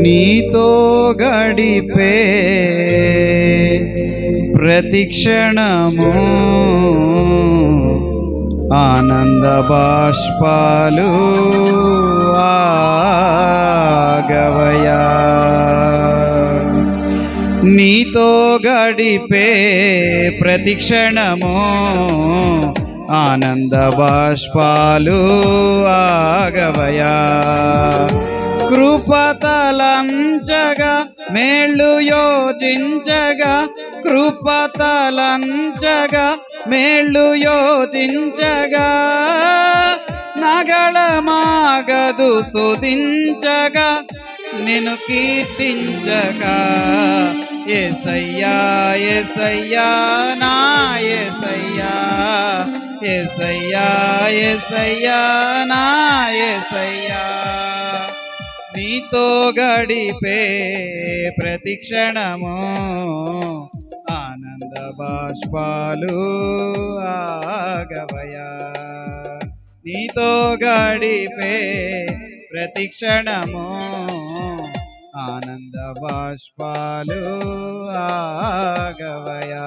నీతో గడిపే ప్రతిక్షణము ఆనంద బాష్పాలు ఆగవయా. నీతో గడిపే ప్రతిక్షణము ఆనంద బాష్పాలు ఆగవయా. కృపతలంచగా మేళ్ళు యోచించగా, కృపతలంచగా మేళ్ళు యోచించగా, నగళమాగదు స్తుతించగా నిన్ను కీర్తించగా. యేసయ్యా యేసయ్యా నా యేసయ్యా, యేసయ్యా యేసయ్యా నా యేసయ్యా. నీతో గడిపే ప్రతిక్షణము ఆనంద బాష్పాలు ఆగవయా. నీతో గడిపే ప్రతిక్షణము ఆనంద బాష్పాలు ఆగవయా.